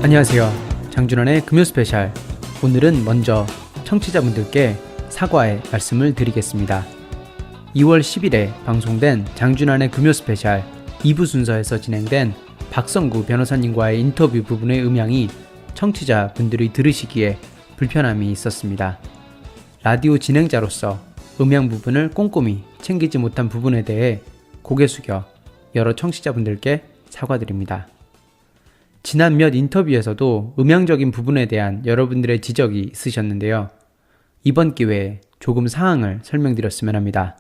안녕하세요. 장준환의 금요 스페셜. 오늘은 먼저 청취자분들께 사과의 말씀을 드리겠습니다. 2월 10일에 방송된 장준환의 금요 스페셜 2부 순서에서 진행된 박성구 변호사님과의 인터뷰 부분의 음향이 청취자분들이 들으시기에 불편함이 있었습니다. 라디오 진행자로서 음향 부분을 꼼꼼히 챙기지 못한 부분에 대해 고개 숙여 여러 청취자분들께 사과드립니다. 지난 몇 인터뷰에서도 음향적인 부분에 대한 여러분들의 지적이 있으셨는데요. 이번 기회에 조금 사항을 설명드렸으면 합니다.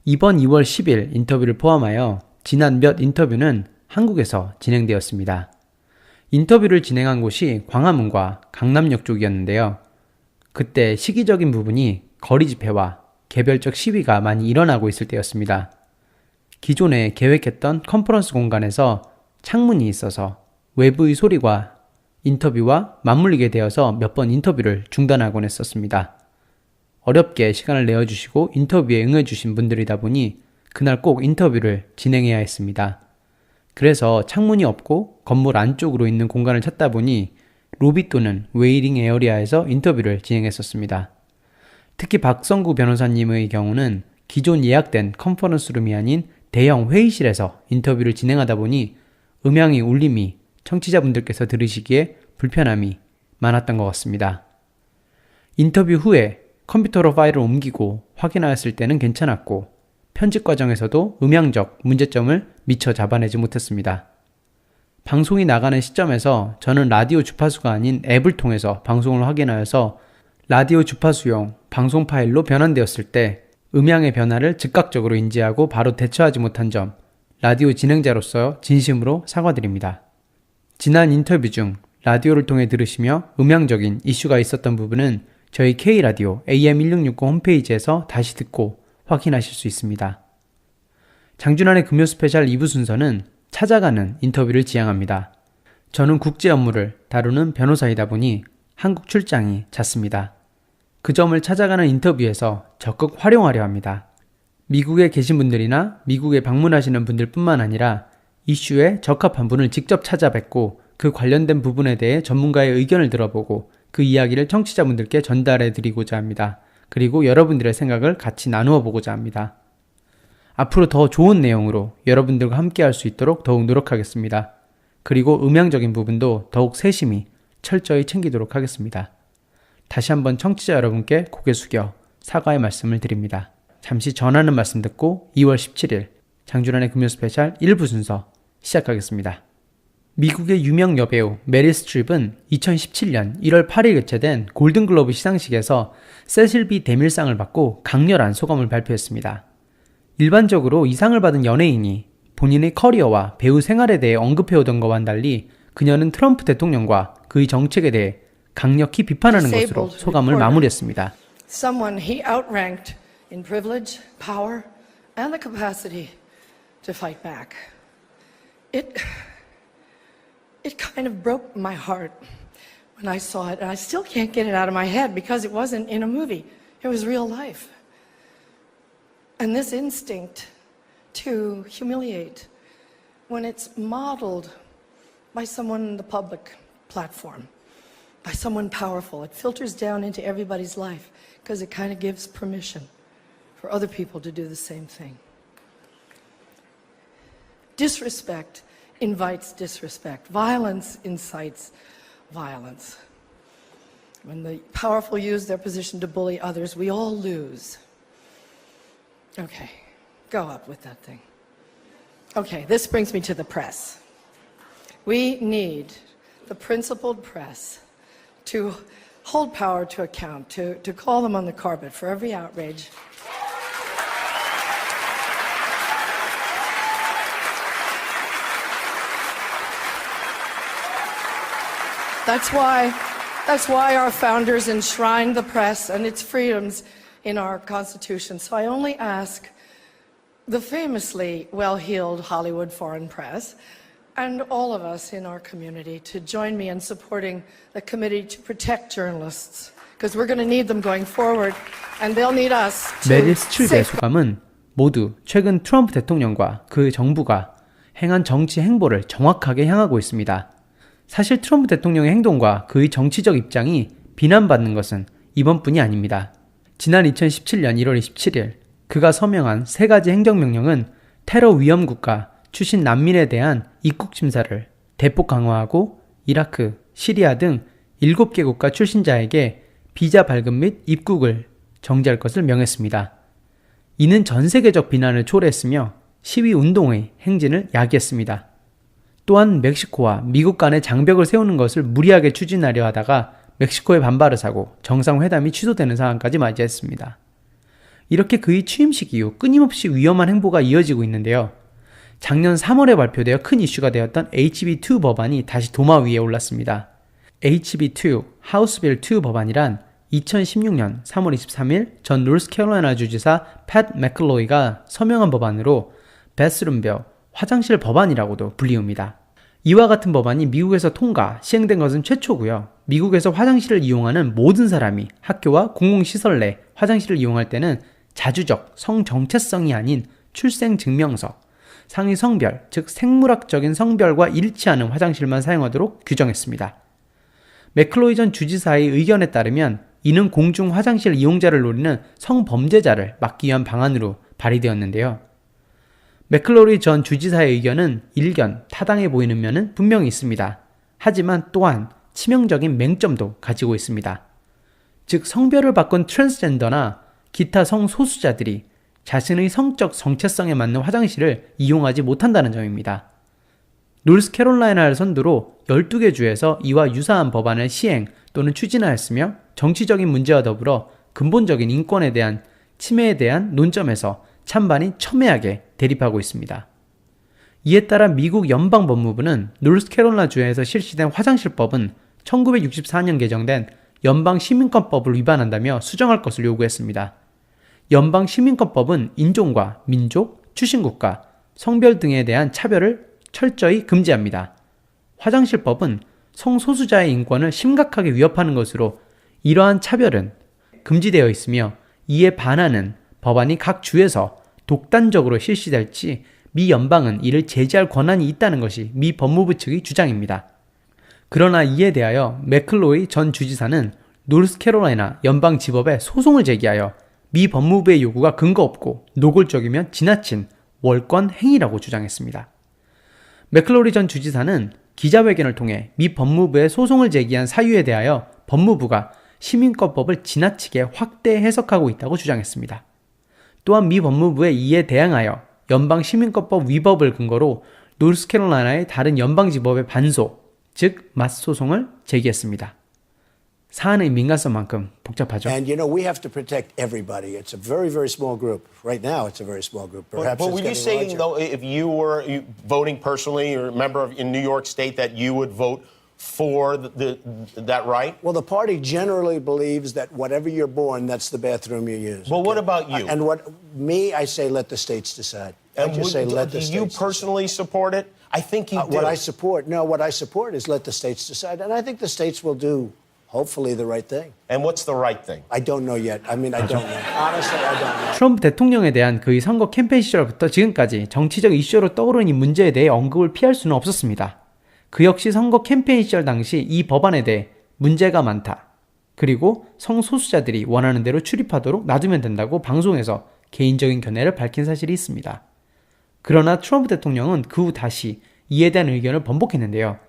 이번 2월 10일 인터뷰를 포함하여 지난 몇 인터뷰는 한국에서 진행되었습니다. 인터뷰를 진행한 곳이 광화문과 강남역 쪽이었는데요. 그때 시기적인 부분이 거리 집회와 개별적 시위가 많이 일어나고 있을 때였습니다. 기존에 계획했던 컨퍼런스 공간에서 창문이 있어서 외부의 소리와 인터뷰와 맞물리게 되어서 몇 번 인터뷰를 중단하곤 했었습니다. 어렵게 시간을 내어주시고 인터뷰에 응해주신 분들이다 보니 그날 꼭 인터뷰를 진행해야 했습니다. 그래서 창문이 없고 건물 안쪽으로 있는 공간을 찾다 보니 로비 또는 웨이팅 에어리아에서 인터뷰를 진행했었습니다. 특히 박성구 변호사님의 경우는 기존 예약된 컨퍼런스룸이 아닌 대형 회의실에서 인터뷰를 진행하다 보니 음향의 울림이 청취자분들께서 들으시기에 불편함이 많았던 것 같습니다. 인터뷰 후에 컴퓨터로 파일을 옮기고 확인하였을 때는 괜찮았고 편집 과정에서도 음향적 문제점을 미처 잡아내지 못했습니다. 방송이 나가는 시점에서 저는 라디오 주파수가 아닌 앱을 통해서 방송을 확인하여서 라디오 주파수용 방송 파일로 변환되었을 때 음향의 변화를 즉각적으로 인지하고 바로 대처하지 못한 점, 라디오 진행자로서 진심으로 사과드립니다. 지난 인터뷰 중 라디오를 통해 들으시며 음향적인 이슈가 있었던 부분은 저희 K라디오 AM1660 홈페이지에서 다시 듣고 확인하실 수 있습니다. 장준환의 금요 스페셜 2부 순서는 찾아가는 인터뷰를 지향합니다. 저는 국제 업무를 다루는 변호사이다 보니 한국 출장이 잦습니다. 그 점을 찾아가는 인터뷰에서 적극 활용하려 합니다. 미국에 계신 분들이나 미국에 방문하시는 분들뿐만 아니라 이슈에 적합한 분을 직접 찾아뵙고 그 관련된 부분에 대해 전문가의 의견을 들어보고 그 이야기를 청취자분들께 전달해 드리고자 합니다. 그리고 여러분들의 생각을 같이 나누어 보고자 합니다. 앞으로 더 좋은 내용으로 여러분들과 함께 할 수 있도록 더욱 노력하겠습니다. 그리고 음향적인 부분도 더욱 세심히 철저히 챙기도록 하겠습니다. 다시 한번 청취자 여러분께 고개 숙여 사과의 말씀을 드립니다. 잠시 전하는 말씀 듣고 2월 17일 장준환의 금요 스페셜 1부 순서 시작하겠습니다. 미국의 유명 여배우 메릴 스트립은 2017년 1월 8일 개최된 골든글로브 시상식에서 세실 B 데밀상을 받고 강렬한 소감을 발표했습니다. 일반적으로 이 상을 받은 연예인이 본인의 커리어와 배우 생활에 대해 언급해오던 것과는 달리 그녀는 트럼프 대통령과 그의 정책에 대해 강력히 비판하는 것으로 소감을 마무리했습니다. Someone he outranked in privilege, power, and the capacity to fight back. It kind of broke my heart when I saw it, and I still can't get it out of my head because it wasn't in a movie. It was real life. And this instinct to humiliate, when it's modeled by someone in the public platform, by someone powerful, it filters down into everybody's life because it kind of gives permission for other people to do the same thing. Disrespect invites disrespect. Violence incites violence. When the powerful use their position to bully others, we all lose. Okay, go up with that thing. Okay, this brings me to the press. We need the principled press to hold power to account, to call them on the carpet for every outrage. That's why our founders enshrined the press and its freedoms in our Constitution. So I only ask the famously well-heeled Hollywood foreign press and all of us in our community to join me in supporting the committee to protect journalists, because we're going to need them going forward, and they'll need us to 메릴 스트립의 소감은 모두 최근 트럼프 대통령과 그 정부가 행한 정치 행보를 정확하게 향하고 있습니다. 사실 트럼프 대통령의 행동과 그의 정치적 입장이 비난받는 것은 이번뿐이 아닙니다. 지난 2017년 1월 27일 그가 서명한 3가지 행정명령은 테러 위험 국가 출신 난민에 대한 입국 심사를 대폭 강화하고 이라크, 시리아 등 7개 국가 출신자에게 비자 발급 및 입국을 정지할 것을 명했습니다. 이는 전 세계적 비난을 초래했으며 시위 운동의 행진을 야기했습니다. 또한 멕시코와 미국 간의 장벽을 세우는 것을 무리하게 추진하려 하다가 멕시코의 반발을 사고 정상회담이 취소되는 상황까지 맞이했습니다. 이렇게 그의 취임식 이후 끊임없이 위험한 행보가 이어지고 있는데요. 작년 3월에 발표되어 큰 이슈가 되었던 HB2 법안이 다시 도마 위에 올랐습니다. HB2, 하우스빌 2 법안이란 2016년 3월 23일 전 노스캐롤라이나 주지사 팻 맥클로이가 서명한 법안으로 베스룸벽, 화장실 법안이라고도 불리웁니다. 이와 같은 법안이 미국에서 통과, 시행된 것은 최초고요. 미국에서 화장실을 이용하는 모든 사람이 학교와 공공시설 내 화장실을 이용할 때는 자주적 성정체성이 아닌 출생증명서, 상위 성별, 즉 생물학적인 성별과 일치하는 화장실만 사용하도록 규정했습니다. 맥클로이 전 주지사의 의견에 따르면 이는 공중 화장실 이용자를 노리는 성범죄자를 막기 위한 방안으로 발의되었는데요. 맥클로이 전 주지사의 의견은 일견, 타당해 보이는 면은 분명히 있습니다. 하지만 또한 치명적인 맹점도 가지고 있습니다. 즉 성별을 바꾼 트랜스젠더나 기타 성소수자들이 자신의 성적 정체성에 맞는 화장실을 이용하지 못한다는 점입니다. 노스캐롤라이나를 선두로 12개 주에서 이와 유사한 법안을 시행 또는 추진하였으며 정치적인 문제와 더불어 근본적인 인권에 대한 침해에 대한 논점에서 찬반이 첨예하게 대립하고 있습니다. 이에 따라 미국 연방법무부는 노스캐롤라주에서 실시된 화장실법은 1964년 개정된 연방시민권법을 위반한다며 수정할 것을 요구했습니다. 연방시민권법은 인종과 민족, 출신국가, 성별 등에 대한 차별을 철저히 금지합니다. 화장실법은 성소수자의 인권을 심각하게 위협하는 것으로 이러한 차별은 금지되어 있으며 이에 반하는 법안이 각 주에서 독단적으로 실시될지 미 연방은 이를 제지할 권한이 있다는 것이 미 법무부 측의 주장입니다. 그러나 이에 대하여 맥클로이 전 주지사는 노스캐롤라이나 연방지법에 소송을 제기하여 미 법무부의 요구가 근거 없고 노골적이며 지나친 월권 행위라고 주장했습니다. 맥클로리 전 주지사는 기자회견을 통해 미 법무부에 소송을 제기한 사유에 대하여 법무부가 시민권법을 지나치게 확대 해석하고 있다고 주장했습니다. 또한 미 법무부의 이에 대항하여 연방시민권법 위법을 근거로 노스캐롤라이나의 다른 연방지법의 반소, 즉 맞소송을 제기했습니다. 사안의 민감성만큼 복잡하죠. And we have to protect everybody. It's a very, very small group. Right now, it's a very small group. Perhaps but it's were you getting saying, larger. though, if you were voting personally or a member in New York State, that you would vote for that right? Well, the party generally believes that whatever you're born, that's the bathroom you use. Well, what about you? And I say let the states decide. I just say let the do states you personally support it? I think you do. What I support is let the states decide. And I think the states will do, hopefully, the right thing. And what's the right thing? I don't know yet. I don't know. Honestly, I don't know. 트럼프 대통령에 대한 그의 선거 캠페인 시절부터 지금까지 정치적 이슈로 떠오르는 이 문제에 대해 언급을 피할 수는 없었습니다. 그 역시 선거 캠페인 시절 당시 이 법안에 대해 문제가 많다. 그리고 성소수자들이 원하는 대로 출입하도록 놔두면 된다고 방송에서 개인적인 견해를 밝힌 사실이 있습니다. 그러나 트럼프 대통령은 그 후 다시 이에 대한 의견을 번복했는데요.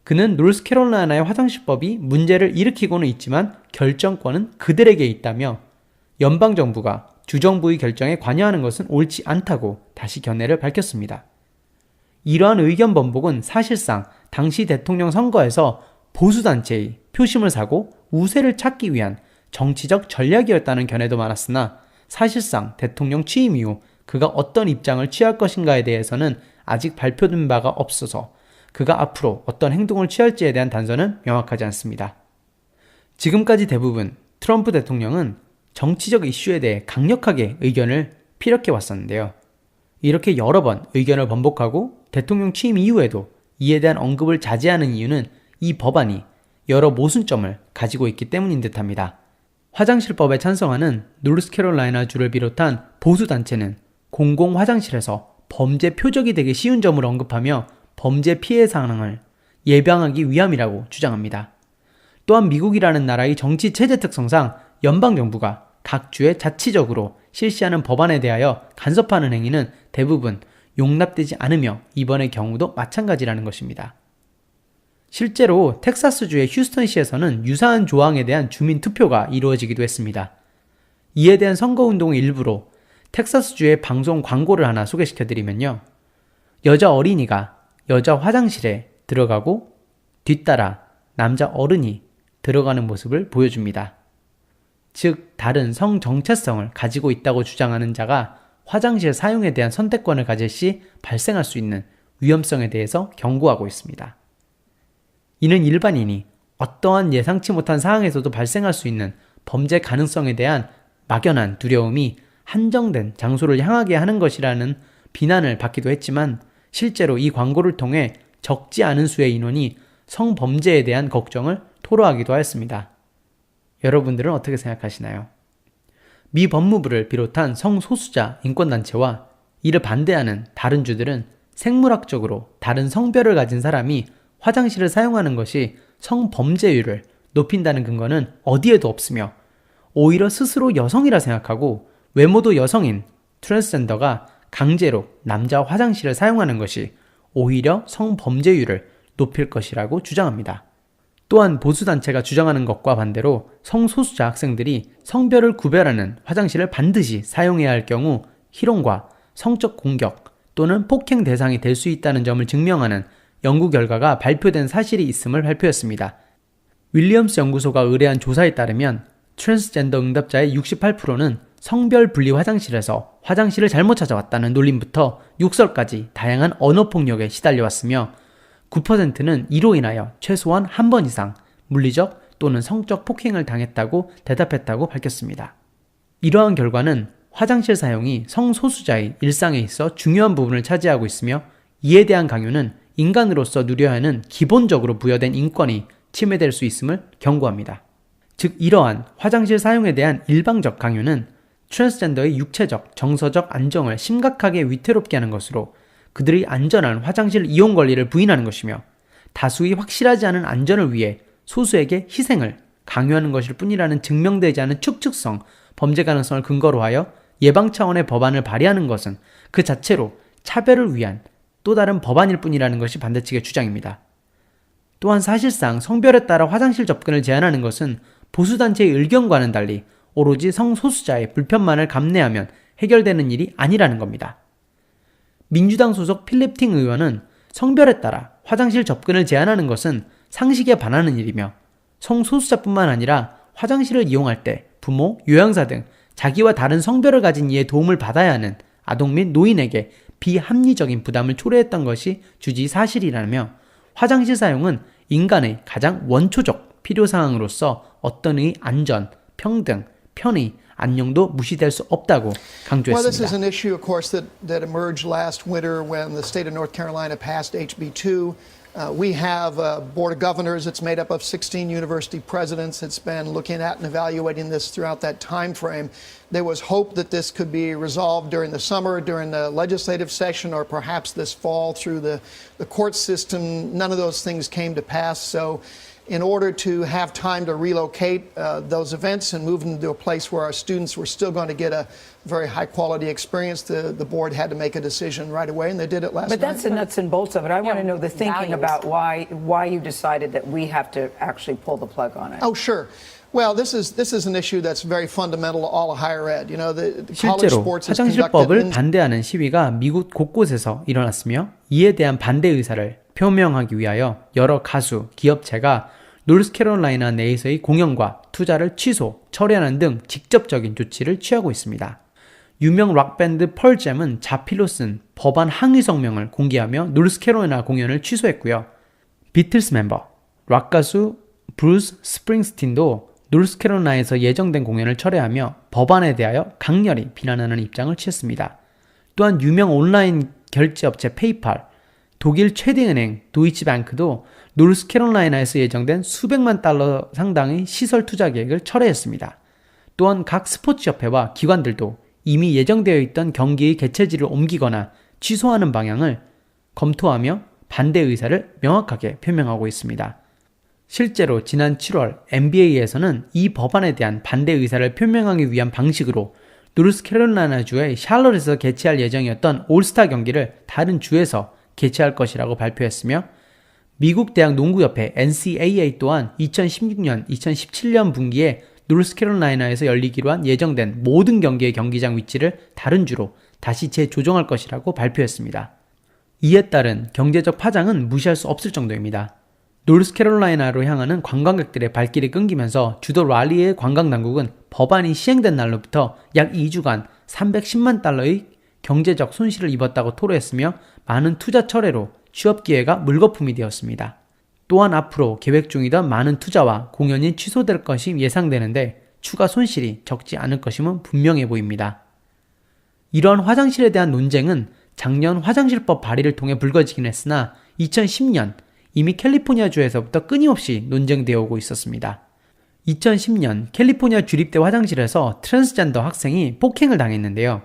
그는 노스캐롤라이나의 화장실법이 문제를 일으키고는 있지만 결정권은 그들에게 있다며 연방정부가 주정부의 결정에 관여하는 것은 옳지 않다고 다시 견해를 밝혔습니다. 이러한 의견 번복은 사실상 당시 대통령 선거에서 보수단체의 표심을 사고 우세를 찾기 위한 정치적 전략이었다는 견해도 많았으나 사실상 대통령 취임 이후 그가 어떤 입장을 취할 것인가에 대해서는 아직 발표된 바가 없어서 그가 앞으로 어떤 행동을 취할지에 대한 단서는 명확하지 않습니다. 지금까지 대부분 트럼프 대통령은 정치적 이슈에 대해 강력하게 의견을 피력해 왔었는데요. 이렇게 여러 번 의견을 번복하고 대통령 취임 이후에도 이에 대한 언급을 자제하는 이유는 이 법안이 여러 모순점을 가지고 있기 때문인 듯합니다. 화장실법에 찬성하는 노스캐롤라이나 주를 비롯한 보수단체는 공공 화장실에서 범죄 표적이 되기 쉬운 점을 언급하며 범죄 피해 상황을 예방하기 위함이라고 주장합니다. 또한 미국이라는 나라의 정치 체제 특성상 연방정부가 각 주에 자치적으로 실시하는 법안에 대하여 간섭하는 행위는 대부분 용납되지 않으며 이번의 경우도 마찬가지라는 것입니다. 실제로 텍사스주의 휴스턴시에서는 유사한 조항에 대한 주민 투표가 이루어지기도 했습니다. 이에 대한 선거운동의 일부로 텍사스주의 방송 광고를 하나 소개시켜드리면요. 여자 어린이가 여자 화장실에 들어가고 뒤따라 남자 어른이 들어가는 모습을 보여줍니다. 즉, 다른 성 정체성을 가지고 있다고 주장하는 자가 화장실 사용에 대한 선택권을 가질 시 발생할 수 있는 위험성에 대해서 경고하고 있습니다. 이는 일반인이 어떠한 예상치 못한 상황에서도 발생할 수 있는 범죄 가능성에 대한 막연한 두려움이 한정된 장소를 향하게 하는 것이라는 비난을 받기도 했지만 실제로 이 광고를 통해 적지 않은 수의 인원이 성범죄에 대한 걱정을 토로하기도 하였습니다. 여러분들은 어떻게 생각하시나요? 미 법무부를 비롯한 성소수자 인권단체와 이를 반대하는 다른 주들은 생물학적으로 다른 성별을 가진 사람이 화장실을 사용하는 것이 성범죄율을 높인다는 근거는 어디에도 없으며 오히려 스스로 여성이라 생각하고 외모도 여성인 트랜스젠더가 강제로 남자 화장실을 사용하는 것이 오히려 성범죄율을 높일 것이라고 주장합니다. 또한 보수단체가 주장하는 것과 반대로 성소수자 학생들이 성별을 구별하는 화장실을 반드시 사용해야 할 경우 희롱과 성적 공격 또는 폭행 대상이 될 수 있다는 점을 증명하는 연구 결과가 발표된 사실이 있음을 발표했습니다. 윌리엄스 연구소가 의뢰한 조사에 따르면 트랜스젠더 응답자의 68%는 성별 분리 화장실에서 화장실을 잘못 찾아왔다는 놀림부터 욕설까지 다양한 언어폭력에 시달려왔으며 9%는 이로 인하여 최소한 한 번 이상 물리적 또는 성적 폭행을 당했다고 대답했다고 밝혔습니다. 이러한 결과는 화장실 사용이 성소수자의 일상에 있어 중요한 부분을 차지하고 있으며 이에 대한 강요는 인간으로서 누려야 하는 기본적으로 부여된 인권이 침해될 수 있음을 경고합니다. 즉 이러한 화장실 사용에 대한 일방적 강요는 트랜스젠더의 육체적, 정서적 안정을 심각하게 위태롭게 하는 것으로 그들의 안전한 화장실 이용 권리를 부인하는 것이며 다수의 확실하지 않은 안전을 위해 소수에게 희생을 강요하는 것일 뿐이라는 증명되지 않은 축축성, 범죄 가능성을 근거로 하여 예방 차원의 법안을 발의하는 것은 그 자체로 차별을 위한 또 다른 법안일 뿐이라는 것이 반대측의 주장입니다. 또한 사실상 성별에 따라 화장실 접근을 제한하는 것은 보수단체의 의견과는 달리 오로지 성소수자의 불편만을 감내하면 해결되는 일이 아니라는 겁니다. 민주당 소속 필립 팅 의원은 성별에 따라 화장실 접근을 제한하는 것은 상식에 반하는 일이며 성소수자뿐만 아니라 화장실을 이용할 때 부모, 요양사 등 자기와 다른 성별을 가진 이의 도움을 받아야 하는 아동 및 노인에게 비합리적인 부담을 초래했던 것이 주지 사실이라며 화장실 사용은 인간의 가장 원초적 필요사항으로서 어떤 의 안전, 평등, 편의, 안녕도 무시될 수 없다고 강조했습니다. Well, this is an issue, of course, that emerged last winter when the state of North Carolina passed HB2. We have a board of governors that's made up of 16 university presidents that's been looking at and evaluating this throughout that time frame. There was hope that this could be resolved during the summer, during the legislative session, or perhaps this fall through the court system. None of those things came to pass. So in order to have time to relocate those events and move them to a place where our students were still going to get a very high quality experience, the board had to make a decision right away, and they did it last night. But that's the nuts and bolts of it. I want to know the thinking about why you decided that we have to actually pull the plug on it. Oh, sure. Well, this is an issue that's very fundamental to all of higher ed. You know, the college 실제로 sports is 화장실법을 conducted 반대하는 시위가 미국 곳곳에서 일어났으며 이에 대한 반대 의사를 표명하기 위하여 여러 가수, 기업체가 노스캐롤라이나 내에서의 공연과 투자를 취소, 철회하는 등 직접적인 조치를 취하고 있습니다. 유명 락밴드 펄잼은 자필로 쓴 법안 항의 성명을 공개하며 노스캐롤라이나 공연을 취소했고요. 비틀스 멤버, 락 가수 브루스 스프링스틴도 노스캐롤라이나에서 예정된 공연을 철회하며 법안에 대하여 강렬히 비난하는 입장을 취했습니다. 또한 유명 온라인 결제업체 페이팔, 독일 최대 은행 도이치뱅크도 노스캐롤라이나에서 예정된 수백만 달러 상당의 시설 투자 계획을 철회했습니다. 또한 각 스포츠협회와 기관들도 이미 예정되어 있던 경기의 개최지를 옮기거나 취소하는 방향을 검토하며 반대 의사를 명확하게 표명하고 있습니다. 실제로 지난 7월 NBA에서는 이 법안에 대한 반대 의사를 표명하기 위한 방식으로 노스캐롤라이나주의 샬럿에서 개최할 예정이었던 올스타 경기를 다른 주에서 개최할 것이라고 발표했으며 미국 대학 농구협회 NCAA 또한 2016년, 2017년 분기에 노스캐롤라이나에서 열리기로 한 예정된 모든 경기의 경기장 위치를 다른 주로 다시 재조정할 것이라고 발표했습니다. 이에 따른 경제적 파장은 무시할 수 없을 정도입니다. 노스캐롤라이나로 향하는 관광객들의 발길이 끊기면서 주도 랄리의 관광당국은 법안이 시행된 날로부터 약 2주간 310만 달러의 경제적 손실을 입었다고 토로했으며 많은 투자 철회로 취업 기회가 물거품이 되었습니다. 또한 앞으로 계획 중이던 많은 투자와 공연이 취소될 것이 예상되는데 추가 손실이 적지 않을 것임은 분명해 보입니다. 이러한 화장실에 대한 논쟁은 작년 화장실법 발의를 통해 불거지긴 했으나 2010년 이미 캘리포니아주에서부터 끊임없이 논쟁되어 오고 있었습니다. 2010년 캘리포니아 주립대 화장실에서 트랜스젠더 학생이 폭행을 당했는데요.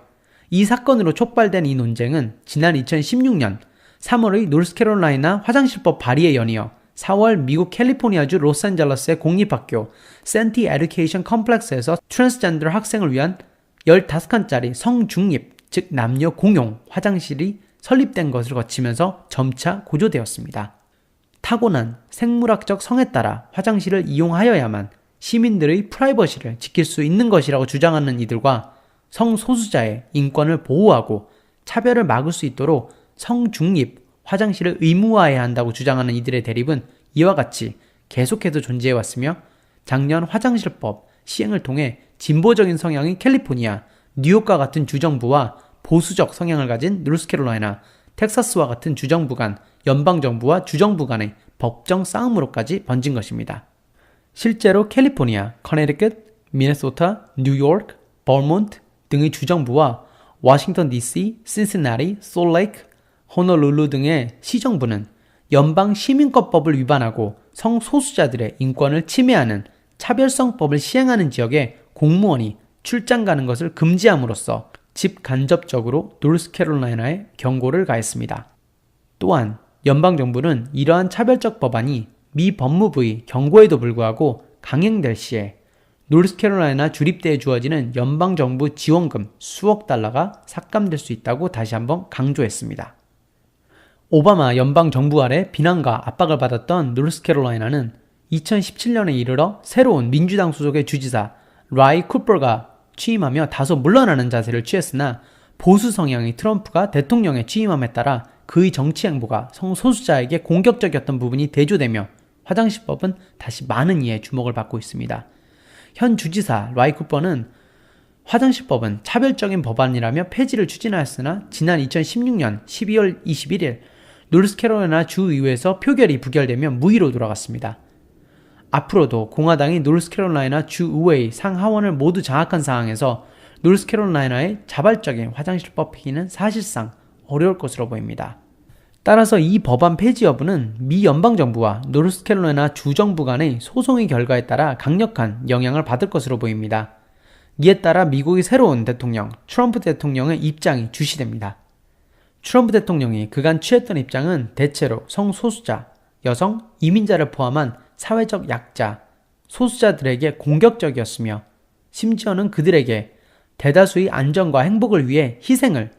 이 사건으로 촉발된 이 논쟁은 지난 2016년 3월의 노스캐롤라이나 화장실법 발의에 연이어 4월 미국 캘리포니아주 로스앤젤레스의 공립학교 센티 에듀케이션 컴플렉스에서 트랜스젠더 학생을 위한 15칸짜리 성중립, 즉 남녀 공용 화장실이 설립된 것을 거치면서 점차 고조되었습니다. 타고난 생물학적 성에 따라 화장실을 이용하여야만 시민들의 프라이버시를 지킬 수 있는 것이라고 주장하는 이들과 성소수자의 인권을 보호하고 차별을 막을 수 있도록 성중립 화장실을 의무화해야 한다고 주장하는 이들의 대립은 이와 같이 계속해서 존재해왔으며 작년 화장실법 시행을 통해 진보적인 성향의 캘리포니아, 뉴욕과 같은 주정부와 보수적 성향을 가진 노스캐롤라이나, 텍사스와 같은 주정부 간, 연방정부와 주정부 간의 법정 싸움으로까지 번진 것입니다. 실제로 캘리포니아, 커네티컷, 미네소타, 뉴욕, 버몬트 등의 주정부와 워싱턴 DC, 신시나티, 솔레이크, 호놀룰루 등의 시정부는 연방 시민권법을 위반하고 성소수자들의 인권을 침해하는 차별성법을 시행하는 지역에 공무원이 출장 가는 것을 금지함으로써 직간접적으로 노스캐롤라이나에 경고를 가했습니다. 또한 연방정부는 이러한 차별적 법안이 미 법무부의 경고에도 불구하고 강행될 시에 노스캐롤라이나 주립대에 주어지는 연방정부 지원금 수억 달러가 삭감될 수 있다고 다시 한번 강조했습니다. 오바마 연방정부 아래 비난과 압박을 받았던 노스캐롤라이나는 2017년에 이르러 새로운 민주당 소속의 주지사 라이 쿠퍼가 취임하며 다소 물러나는 자세를 취했으나 보수 성향의 트럼프가 대통령에 취임함에 따라 그의 정치 행보가 성소수자에게 공격적이었던 부분이 대조되며 화장실법은 다시 많은 이의 주목을 받고 있습니다. 현 주지사 라이 쿠퍼는 화장실법은 차별적인 법안이라며 폐지를 추진하였으나 지난 2016년 12월 21일 노스캐롤라이나 주의회에서 표결이 부결되며 무의로 돌아갔습니다. 앞으로도 공화당이 노스캐롤라이나 주의회의 상하원을 모두 장악한 상황에서 노스캐롤라이나의 자발적인 화장실법 폐기는 사실상 어려울 것으로 보입니다. 따라서 이 법안 폐지 여부는 미 연방정부와 노스캐롤라이나 주정부 간의 소송의 결과에 따라 강력한 영향을 받을 것으로 보입니다. 이에 따라 미국의 새로운 대통령, 트럼프 대통령의 입장이 주시됩니다. 트럼프 대통령이 그간 취했던 입장은 대체로 성소수자, 여성, 이민자를 포함한 사회적 약자, 소수자들에게 공격적이었으며 심지어는 그들에게 대다수의 안전과 행복을 위해 희생을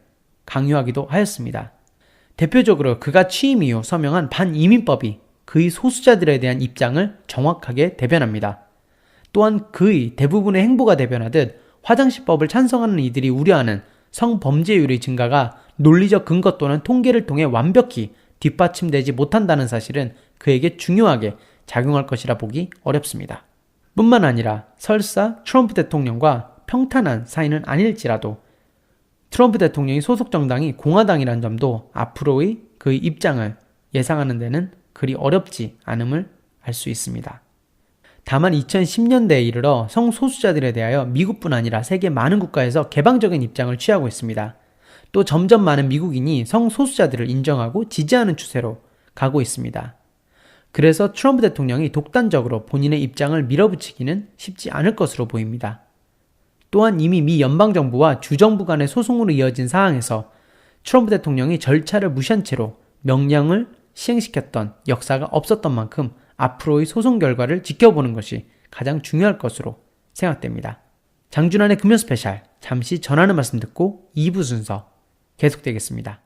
강요하기도 하였습니다. 대표적으로 그가 취임 이후 서명한 반이민법이 그의 소수자들에 대한 입장을 정확하게 대변합니다. 또한 그의 대부분의 행보가 대변하듯 화장실법을 찬성하는 이들이 우려하는 성범죄율의 증가가 논리적 근거 또는 통계를 통해 완벽히 뒷받침되지 못한다는 사실은 그에게 중요하게 작용할 것이라 보기 어렵습니다. 뿐만 아니라 설사 트럼프 대통령과 평탄한 사이는 아닐지라도 트럼프 대통령의 소속 정당이 공화당이란 점도 앞으로의 그의 입장을 예상하는 데는 그리 어렵지 않음을 알 수 있습니다. 다만 2010년대에 이르러 성소수자들에 대하여 미국뿐 아니라 세계 많은 국가에서 개방적인 입장을 취하고 있습니다. 또 점점 많은 미국인이 성소수자들을 인정하고 지지하는 추세로 가고 있습니다. 그래서 트럼프 대통령이 독단적으로 본인의 입장을 밀어붙이기는 쉽지 않을 것으로 보입니다. 또한 이미 미 연방정부와 주정부 간의 소송으로 이어진 사항에서 트럼프 대통령이 절차를 무시한 채로 명령을 시행시켰던 역사가 없었던 만큼 앞으로의 소송 결과를 지켜보는 것이 가장 중요할 것으로 생각됩니다. 장준환의 금요 스페셜 잠시 전하는 말씀 듣고 2부 순서 계속되겠습니다.